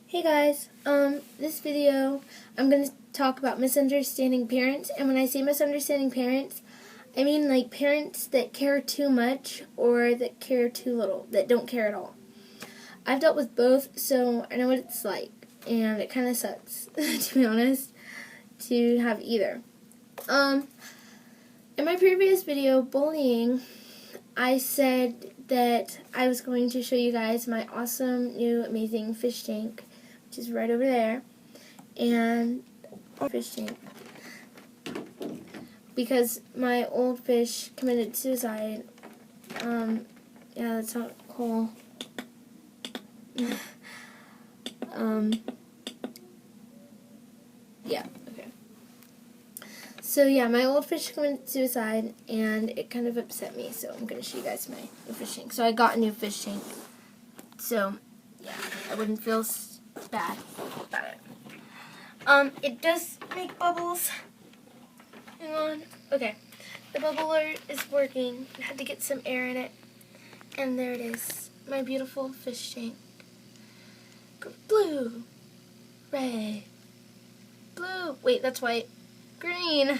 Hey guys, this video I'm going to talk about misunderstanding parents, and when I say misunderstanding parents, I mean like parents that care too much or that care too little, that don't care at all. I've dealt with both, so I know what it's like, and it kind of sucks, to be honest, to have either. In my previous video, bullying, I said that I was going to show you guys my awesome new amazing fish tank, which is right over there, and fish tank, because my old fish committed suicide. Yeah, that's not cool. Yeah, okay. So yeah, my old fish committed suicide, and it kind of upset me, so I'm going to show you guys my new fish tank. So I got a new fish tank, so yeah, I wouldn't feel bad about it. It does make bubbles. Hang on. Okay. The bubbler is working. I had to get some air in it. And there it is. My beautiful fish tank. Blue. Red. Blue. Wait, that's white. Green.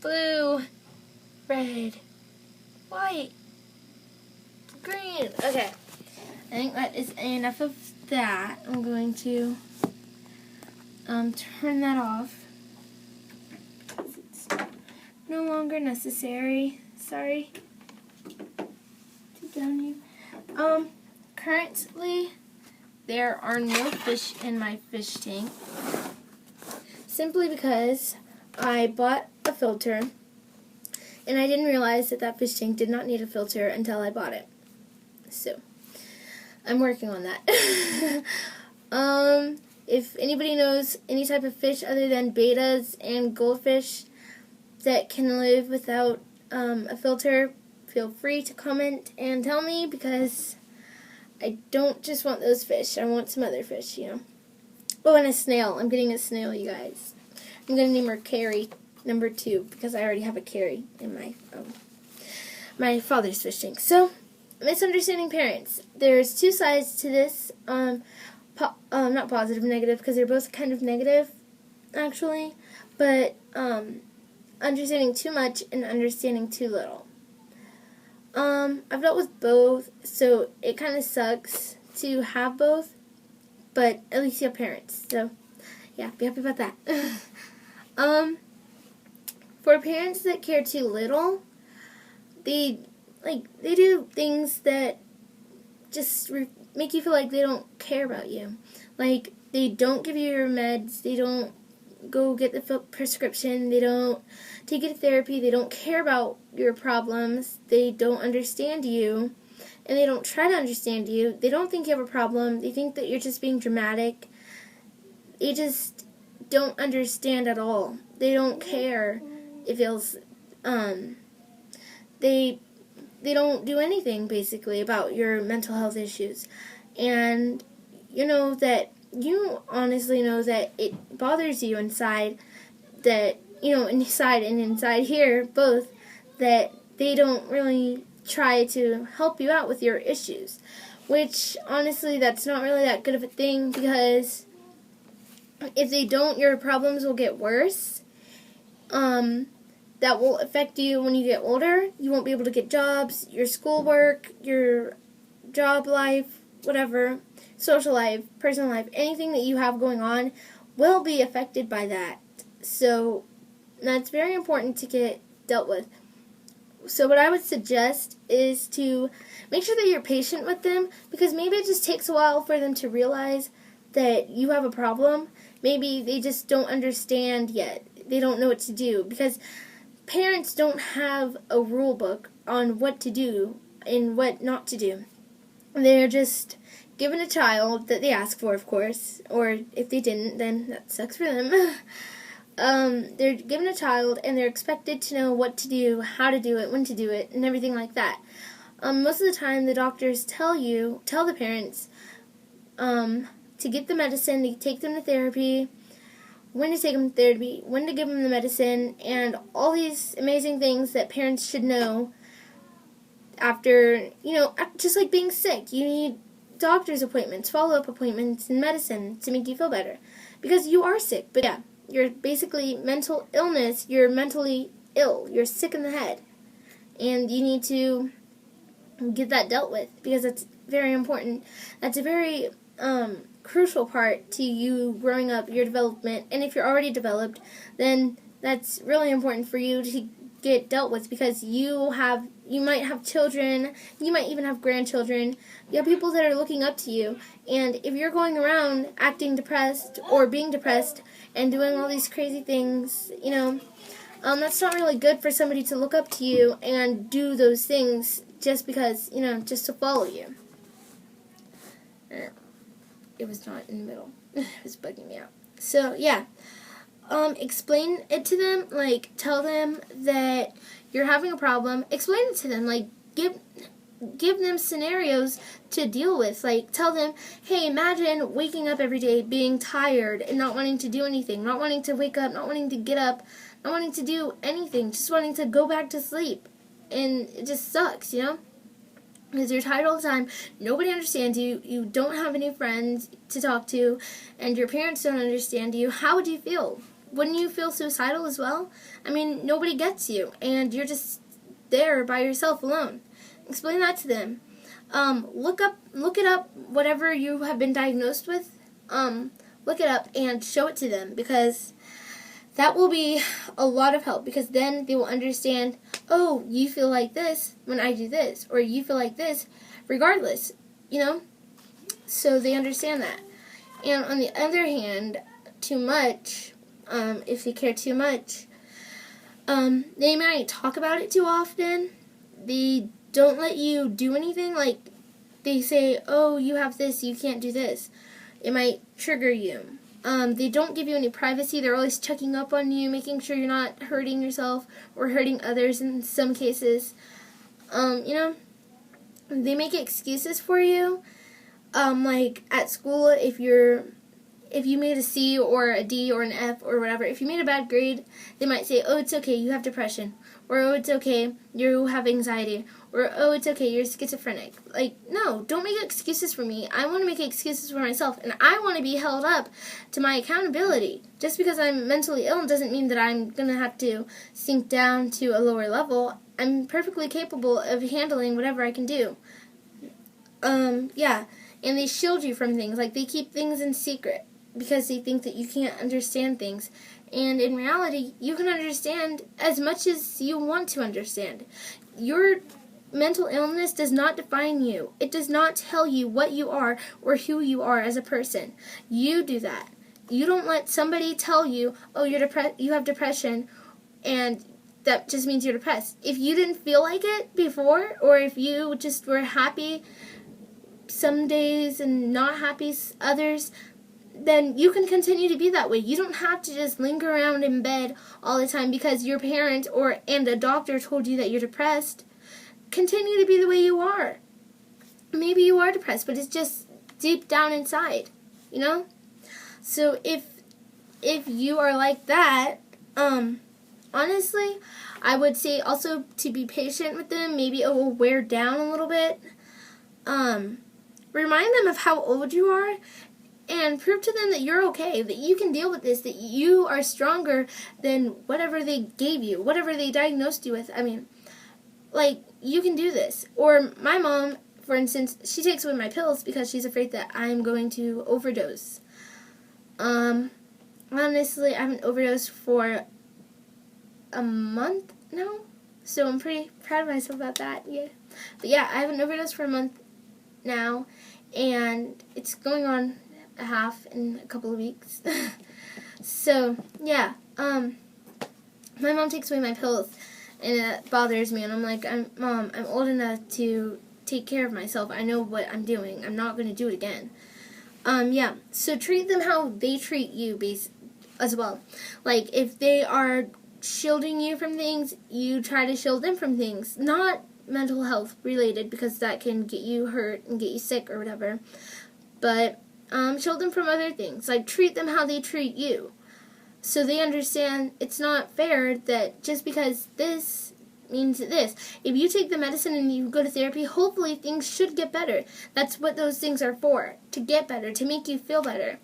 Blue. Red. White. Green. Okay. I think that is enough of that. I'm going to turn that off. It's no longer necessary. Sorry. Too down you. Currently there are no fish in my fish tank, simply because I bought a filter and I didn't realize that that fish tank did not need a filter until I bought it. So I'm working on that. If anybody knows any type of fish other than betas and goldfish that can live without a filter, feel free to comment and tell me, because I don't just want those fish. I want some other fish, you know. Oh, and a snail. I'm getting a snail, you guys. I'm going to name her Carrie number 2, because I already have a Carrie in my father's fish tank. So, misunderstanding parents. There's two sides to this. Not positive, negative, because they're both kind of negative, actually. But understanding too much and understanding too little. I've dealt with both, so it kind of sucks to have both, but at least you have parents. So, yeah, be happy about that. For parents that care too little, they do things that just make you feel like they don't care about you. Like, they don't give you your meds, they don't go get the prescription, they don't take you to therapy, they don't care about your problems, they don't understand you, and they don't try to understand you. They don't think you have a problem, they think that you're just being dramatic. They just don't understand at all. They don't care. It feels, they don't do anything, basically, about your mental health issues. And you honestly know that it bothers you inside, that, inside and inside here, both, that they don't really try to help you out with your issues. Which, honestly, that's not really that good of a thing, because if they don't, your problems will get worse. That will affect you when you get older. You won't be able to get jobs, your schoolwork, your job life, whatever, social life, personal life, anything that you have going on will be affected by that. So that's very important to get dealt with. So what I would suggest is to make sure that you're patient with them, because maybe it just takes a while for them to realize that you have a problem. Maybe they just don't understand yet. They don't know what to do, because parents don't have a rule book on what to do and what not to do. They're just given a child that they ask for, of course, or if they didn't, then that sucks for them. They're given a child, and they're expected to know what to do, how to do it, when to do it, and everything like that. Most of the time, the doctors tell the parents to get the medicine, to take them to therapy, when to take them to therapy, when to give them the medicine, and all these amazing things that parents should know after, just like being sick. You need doctor's appointments, follow-up appointments, and medicine to make you feel better. Because you are sick, but yeah, you're basically mental illness, you're mentally ill, you're sick in the head. And you need to get that dealt with, because that's very important. That's a very crucial part to you growing up, your development. And if you're already developed, then that's really important for you to get dealt with, because you might have children, you might even have grandchildren. You have people that are looking up to you, and if you're going around acting depressed or being depressed and doing all these crazy things, that's not really good for somebody to look up to you and do those things just because, just to follow you. It was not in the middle. It was bugging me out. So, yeah. Explain it to them, like, tell them that you're having a problem. Explain it to them, like, give them scenarios to deal with. Like, tell them, hey, imagine waking up every day being tired and not wanting to do anything, not wanting to wake up, not wanting to get up, not wanting to do anything, just wanting to go back to sleep. And it just sucks, because you're tired all the time, nobody understands you, you don't have any friends to talk to, and your parents don't understand you. How would you feel? Wouldn't you feel suicidal as well? I mean, nobody gets you, and you're just there by yourself alone. Explain that to them. Look it up, whatever you have been diagnosed with. Look it up and show it to them, because that will be a lot of help, because then they will understand, oh, you feel like this when I do this, or you feel like this regardless, So they understand that. And on the other hand, too much, if they care too much, they might talk about it too often. They don't let you do anything. Like, they say, oh, you have this, you can't do this. It might trigger you. They don't give you any privacy. They're always checking up on you, making sure you're not hurting yourself or hurting others in some cases. They make excuses for you. Like at school, if you made a C or a D or an F or whatever, if you made a bad grade, they might say, oh, it's okay, you have depression. Or, oh, it's okay, you have anxiety. Or, oh, it's okay, you're schizophrenic. Like, no, don't make excuses for me. I want to make excuses for myself, and I want to be held up to my accountability. Just because I'm mentally ill doesn't mean that I'm going to have to sink down to a lower level. I'm perfectly capable of handling whatever I can do. Yeah, and they shield you from things. Like, they keep things in secret because they think that you can't understand things. And in reality, you can understand as much as you want to understand. Your mental illness does not define you. It does not tell you what you are or who you are as a person. You do that. You don't let somebody tell you, oh, you have depression, and that just means you're depressed. If you didn't feel like it before, or if you just were happy some days and not happy others, then you can continue to be that way. You don't have to just linger around in bed all the time because your parent and a doctor told you that you're depressed. Continue to be the way you are. Maybe you are depressed, but it's just deep down inside, So if you are like that, honestly, I would say also to be patient with them. Maybe it will wear down a little bit. Remind them of how old you are. And prove to them that you're okay, that you can deal with this, that you are stronger than whatever they gave you, whatever they diagnosed you with. I mean, like, you can do this. Or my mom, for instance, she takes away my pills because she's afraid that I'm going to overdose. Honestly, I haven't overdosed for a month now, so I'm pretty proud of myself about that, yeah. But yeah, I haven't overdosed for a month now, and it's going on a half in a couple of weeks. So, yeah, my mom takes away my pills, and it bothers me, and I'm like, Mom, I'm old enough to take care of myself. I know what I'm doing. I'm not going to do it again. Yeah, so treat them how they treat you as well. Like, if they are shielding you from things, you try to shield them from things. Not mental health related, because that can get you hurt and get you sick or whatever. But shield them from other things. Like, treat them how they treat you. So they understand it's not fair that just because this means this. If you take the medicine and you go to therapy, hopefully things should get better. That's what those things are for, to get better, to make you feel better,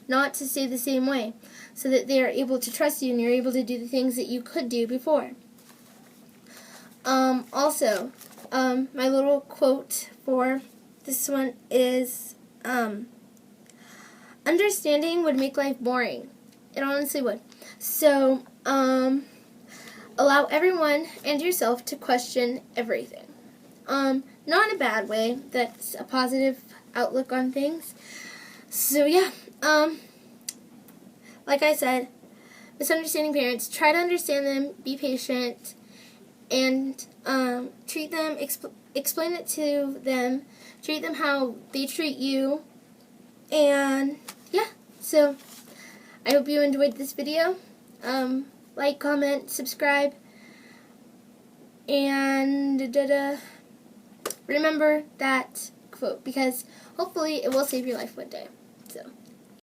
not to stay the same way, so that they are able to trust you and you're able to do the things that you could do before. Also, my little quote for this one is, understanding would make life boring. It honestly would. So, allow everyone and yourself to question everything. Not in a bad way. That's a positive outlook on things. So yeah, like I said, misunderstanding parents, try to understand them, be patient, and treat them, explain it to them, treat them how they treat you, and yeah, so I hope you enjoyed this video. Like, comment, subscribe, and remember that quote, because hopefully it will save your life one day.